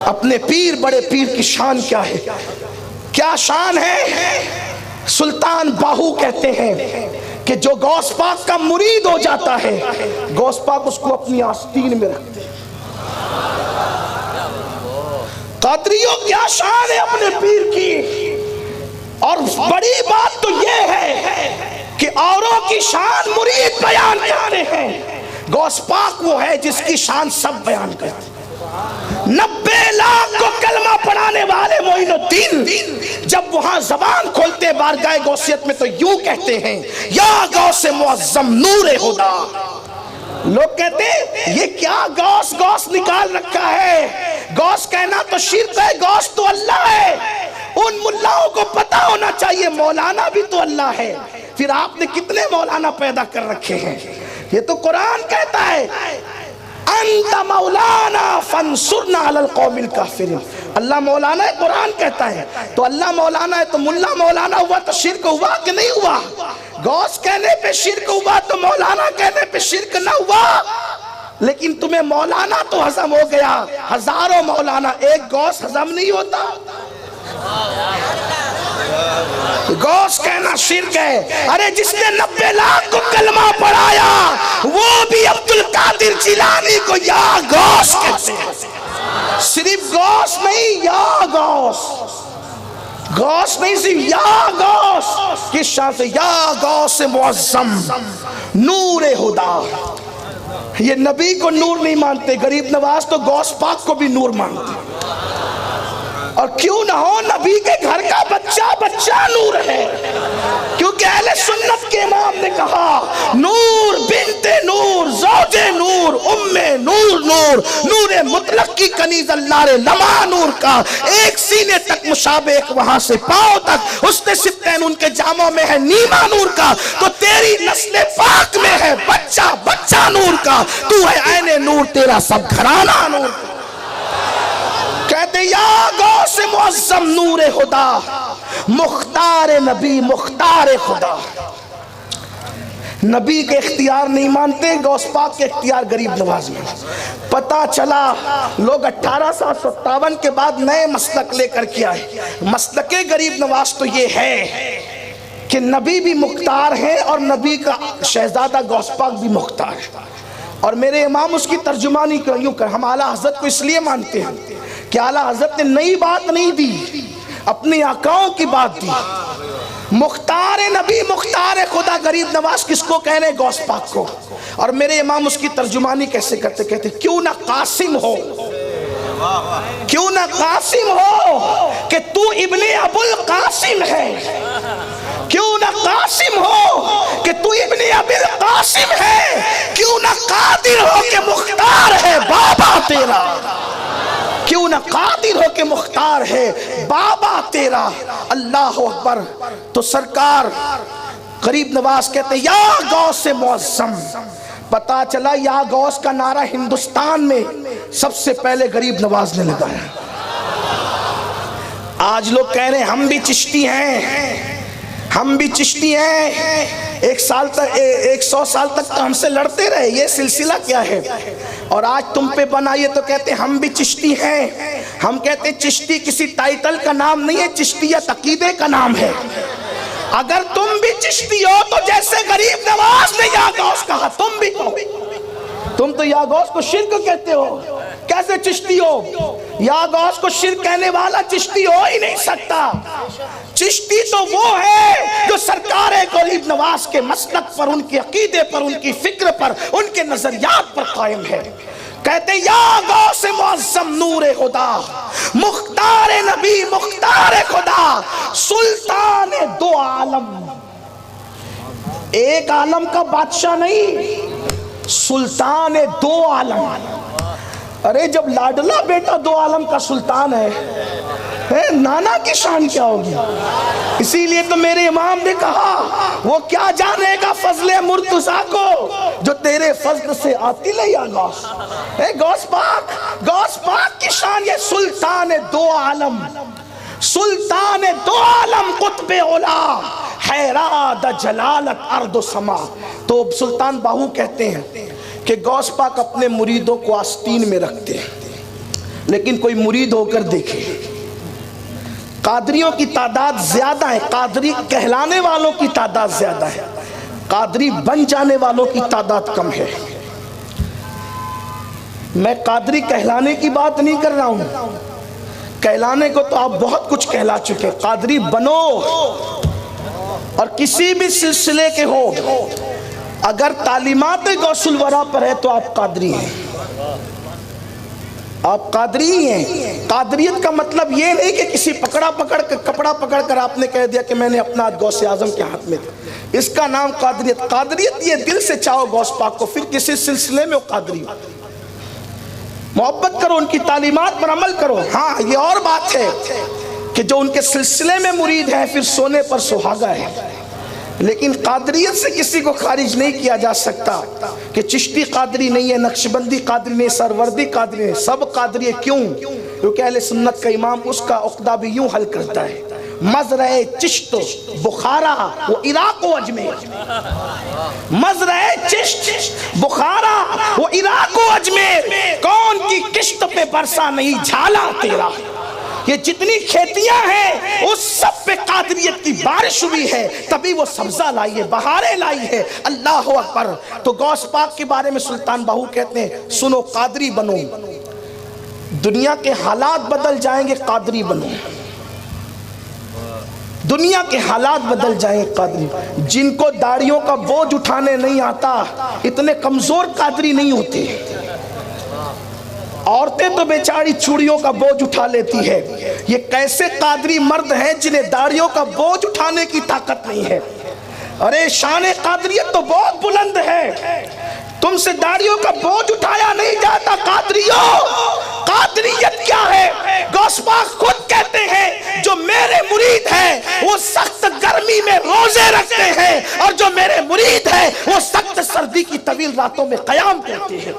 اپنے پیر بڑے پیر کی شان کیا ہے؟ کیا شان ہے؟ سلطان باہو کہتے ہیں کہ جو غوث پاک کا مرید ہو جاتا ہے غوث پاک اس کو اپنی آستین میں رکھتے ہیں۔ قادریوں کیا شان ہے اپنے پیر کی، اور بڑی بات تو یہ ہے کہ اوروں کی شان مرید بیان کرتے ہیں، غوث پاک وہ ہے جس کی شان سب بیان کرتے ہیں۔ 90 لاکھ کو کلمہ پڑھانے والے معین الدین جب وہاں زبان کھولتے بارگاہ غوثیت میں تو یوں کہتے ہیں یا غوث معظم نور خدا۔ لوگ کہتے ہیں یہ کیا غوث غوث نکال رکھا ہے، غوث کہنا تو شرک ہے، غوث تو اللہ ہے۔ ان ملاؤں کو پتا ہونا چاہیے مولانا بھی تو اللہ ہے، پھر آپ نے کتنے مولانا پیدا کر رکھے ہیں؟ یہ تو قرآن کہتا ہے انت مولانا فانصرنا علی القوم الکافرین، اللہ مولانا ہے، قرآن کہتا ہے۔ تو اللہ مولانا ہے تو ملا مولانا ہوا تو شرک ہوا کہ نہیں ہوا؟ غوث کہنے پہ شرک ہوا تو مولانا کہنے پہ شرک نہ ہوا؟ لیکن تمہیں مولانا تو ہضم ہو گیا، ہزاروں مولانا، ایک غوث ہضم نہیں ہوتا؟ غوث کہنا شرک ہے۔ ارے جس نے 90 لاکھ کو کلمہ پڑھایا وہ بھی عبدالقادر جیلانی کو یا غوث کہتے ہیں۔ صرف غوث نہیں، یا غوث، غوث نہیں صرف یا غوث، کس شان سے؟ یا غوث معظم نور خدا۔ یہ نبی کو نور نہیں مانتے، غریب نواز تو غوث پاک کو بھی نور مانتے، اور کیوں نہ ہو، نبی کے گھر کا بچہ بچہ نور ہے، کیونکہ اہل سنت کے امام نے کہا نور بنت نور زوج نور ام نور نور، نور مطلق کی کنیز اللہ لما نور کا، ایک سینے تک مشابہ، ایک وہاں سے پاؤں تک، حسن ستین ان کے جاموں میں ہے نیما نور کا، تو تیری نسل پاک میں ہے بچہ بچہ نور کا، تو ہے عین نور، تیرا سب گھرانہ نور کا۔ کہتے یا غوث معظم نور خدا، مختار نبی مختار خدا۔ نبی کے اختیار نہیں مانتے، غوث پاک کے اختیار غریب نواز میں۔ پتا چلا لوگ 1857 کے بعد نئے مسلک لے کر کے آئے۔ مسلک غریب نواز تو یہ ہے کہ نبی بھی مختار ہے اور نبی کا شہزادہ غوث پاک بھی مختار ہے، اور میرے امام اس کی ترجمانی یوں کر، ہم اعلیٰ حضرت کو اس لیے مانتے ہیں کہ اعلیٰ حضرت نے نئی بات نہیں دی، اپنی آقاؤں کی بات دی۔ مختار نبی مختار خدا غریب نواز کس کو کہنے؟ غوث پاک کو۔ اور میرے امام اس کی ترجمانی کیسے کرتے؟ کہتے کیوں نہ قاسم ہو، کیوں نہ قاسم ہو کہ تو ابن ابو القاسم ہے، کیوں نہ قاسم ہو کہ تو ابن ابی القاسم ہے، کیوں نہ قادر ہو کہ مختار ہے بابا تیرا، کیوں نہ قادر ہو کہ مختار ہے بابا تیرا۔ اللہ اکبر۔ تو سرکار غریب نواز کہتے یا غوث معظم۔ پتا چلا یا غوث کا نعرہ ہندوستان میں سب سے پہلے غریب نواز نے لگایا۔ آج لوگ کہہ رہے ہیں ہم بھی چشتی ہیں، ہم بھی چشتی ہیں، 100 سال تک تو ہم سے لڑتے رہے، یہ سلسلہ کیا ہے؟ اور آج تم پہ بنائیے تو کہتے ہیں ہم بھی چشتی ہیں۔ ہم کہتے ہیں چشتی کسی ٹائٹل کا نام نہیں ہے، چشتیت عقیدے کا نام ہے۔ اگر تم بھی چشتی ہو تو جیسے غریب نواز نے یا غوث کہا، تم تو یا غوث کو شرک کہتے ہو، کیسے چشتی ہو؟ یا غوث کو شرک کہنے والا چشتی ہو ہی نہیں سکتا۔ چشتی تو وہ ہے جو سرکار غریب نواز کے مسلک پر، ان کے عقیدے پر، ان کی فکر پر، ان کے نظریات پر قائم ہے۔ کہتے یا غوث معظم نور خدا، مختار نبی مختار خدا، سلطان دو عالم، ایک عالم کا بادشاہ نہیں، سلطان دو عالم۔ ارے جب لاڈلا بیٹا دو عالم کا سلطان ہے، نانا کی شان کیا ہوگی؟ اسی لیے تو میرے امام نے کہا وہ کیا جانے گا فضل مرتضیٰ کو جو تیرے فضل سے آتی لے یا غوث۔ غوث پاک کی شان یہ سلطان دو عالم، سلطان دو عالم، قطب اولا، حیراد جلالت ارض و سما۔ تو سلطان باہو کہتے ہیں کہ غوث پاک اپنے مریدوں کو آستین میں رکھتے ہیں، لیکن کوئی مرید ہو کر دیکھے، قادریوں کی تعداد زیادہ ہے، قادری کہلانے والوں کی تعداد زیادہ ہے، قادری بن جانے والوں کی تعداد کم ہے۔ میں قادری کہلانے کی بات نہیں کر رہا ہوں، کہلانے کو تو آپ بہت کچھ کہلا چکے، قادری بنو، اور کسی بھی سلسلے کے ہو، اگر تعلیمات غوث الورا پر ہے تو آپ قادری ہیں، آپ قادری ہی ہیں۔ قادریت کا مطلب یہ نہیں کہ کسی کپڑا پکڑ کر آپ نے کہہ دیا کہ میں نے اپنا غوث اعظم کے ہاتھ میں دیا، اس کا نام قادریت۔ قادریت یہ دل سے چاہو غوث پاک کو، پھر کسی سلسلے میں وہ قادری ہو، محبت کرو، ان کی تعلیمات پر عمل کرو۔ ہاں یہ اور بات ہے کہ جو ان کے سلسلے میں مرید ہے پھر سونے پر سہاگا ہے، لیکن قادریت سے کسی کو خارج نہیں کیا جا سکتا کہ چشتی قادری نہیں ہے، نقشبندی قادری نہیں، سروردی قادری نہیں، سب قادری ہے۔ کیوں؟ کیونکہ اہل سنت کا امام اس کا عقدہ بھی یوں حل کرتا ہے، مزرع چشت بخارا و عراق و اجمیر، مزرع چشت بخارا و عراق و اجمیر، کون کی کشت پہ برسا نہیں جھالا تیرا، یہ جتنی کھیتیاں ہیں اس سب پہ قادریت کی بارش ہوئی ہے، تبھی وہ سبزہ لائی ہے، بہاریں لائی ہے۔ اللہ اکبر۔ تو غوث پاک کے بارے میں سلطان باہو کہتے ہیں سنو قادری بنو، دنیا کے حالات بدل جائیں گے، قادری بنو، دنیا کے حالات بدل جائیں گے، قادری۔ جن کو داڑیوں کا بوجھ اٹھانے نہیں آتا اتنے کمزور قادری نہیں ہوتے، عورتیں تو بیچاری چوڑیوں کا بوجھ اٹھا لیتی ہے، یہ کیسے قادری مرد ہیں جنہیں داڑیوں کا بوجھ اٹھانے کی طاقت نہیں ہے۔ ارے شان قادریت تو بہت بلند ہے، تم سے داڑیوں کا بوجھ اٹھایا نہیں جاتا۔ قادریوں، قادریت کیا ہے؟ غوث پاک خود کہتے ہیں جو میرے مرید ہیں وہ سخت گرمی میں روزے رکھتے ہیں، اور جو میرے مرید ہیں وہ سخت سردی کی طویل راتوں میں قیام کرتے ہیں۔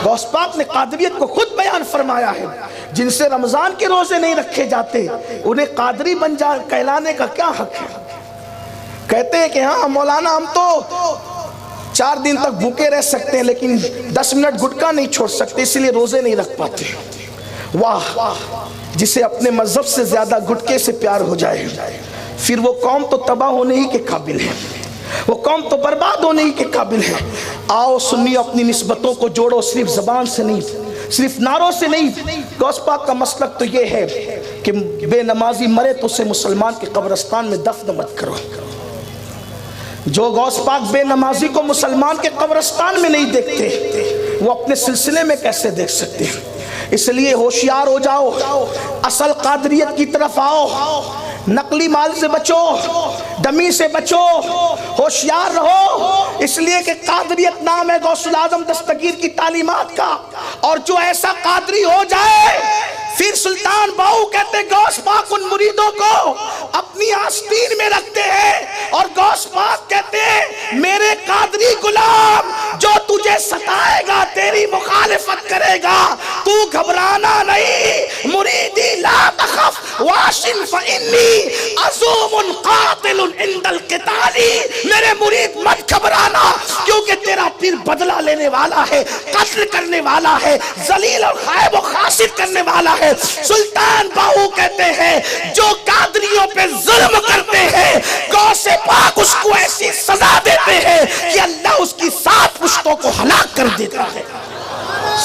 غوث پاک نے قادریت کو خود بیان فرمایا ہے، جن سے رمضان کے روزے نہیں رکھے جاتے انہیں قادری بن کہلانے کا کیا حق ہے؟ کہتے ہیں کہ ہاں مولانا ہم تو 4 دن تک بھوکے رہ سکتے ہیں لیکن 10 منٹ گٹکا نہیں چھوڑ سکتے، اس لیے روزے نہیں رکھ پاتے۔ واہ، جسے اپنے مذہب سے زیادہ گٹکے سے پیار ہو جائے پھر وہ قوم تو تباہ ہونے ہی کے قابل ہے، وہ قوم تو برباد ہونے ہی کے قابل ہے۔ آؤ سنی اپنی نسبتوں کو جوڑو، صرف زبان سے نہیں، صرف نعروں سے نہیں۔ غوث پاک کا مسلک تو یہ ہے کہ بے نمازی مرے تو اسے مسلمان کے قبرستان میں دفن مت کرو۔ جو غوث پاک بے نمازی کو مسلمان کے قبرستان میں نہیں دیکھتے وہ اپنے سلسلے میں کیسے دیکھ سکتے ہیں؟ اس لیے ہوشیار ہو جاؤ، اصل قادریت کی طرف آؤ، نقلی مال سے بچو، ڈمی سے بچو، ہوشیار رہو، اس لیے کہ قادریت نام ہے غوث الاعظم دستگیر کی تعلیمات کا، اور جو ایسا قادری ہو جائے پھر سلطان باہو کہتے غوث پاک ان مریدوں کو اپنی آستین میں رکھتے ہیں، اور غوث پاک کہتے ہیں میرے قادری غلام جو تجھے ستائے گا، تیری مخالفت کرے گا، تو گھبرانا نہیں، مریدی لا تخف واشن فإنی عزوم قاتل عند القتال، میرے مرید مت گھبرانا کیونکہ تیرا پیر بدلہ لینے والا ہے، قتل کرنے والا ہے، ذلیل اور خائب و خاسر کرنے والا ہے۔ سلطان باہو کہتے ہیں جو قادریوں پہ ظلم کرتے ہیں غوث پاک اس کو ایسی سزا دیتے ہیں کہ اللہ اس کی 7 پشتوں کو ہلاک کر دیتا ہے،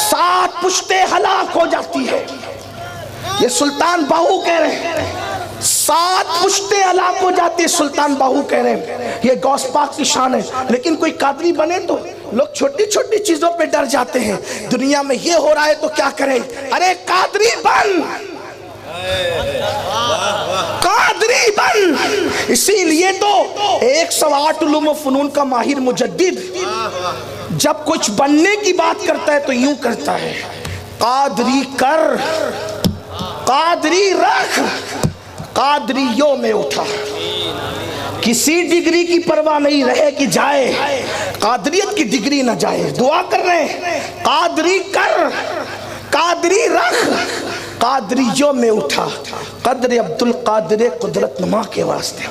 7 پشتیں ہلاک ہو جاتی ہے۔ یہ سلطان باہو کہہ رہے ہیں 7 پشتیں ہلاک ہو جاتی ہے، سلطان باہو کہہ رہے ہیں یہ غوث پاک کی شان ہے۔ لیکن کوئی قادری بنے تو لوگ چھوٹی چھوٹی چیزوں پہ ڈر جاتے ہیں، دنیا میں یہ ہو رہا ہے تو کیا کریں؟ ارے قادری بن، قادری بن۔ اسی لیے تو 108 علوم و فنون کا ماہر مجدد جب کچھ بننے کی بات کرتا ہے تو یوں کرتا ہے، قادری کر، قادری رکھ، قادریوں میں اٹھا، کسی ڈگری کی پرواہ نہیں رہے کہ جائے، قادریت کی ڈگری نہ جائے۔ دعا کر رہے ہیں قادری کر، قادری رکھ، قادریوں میں اٹھا، قدر عبدالقادر قدرت نما کے واسطے۔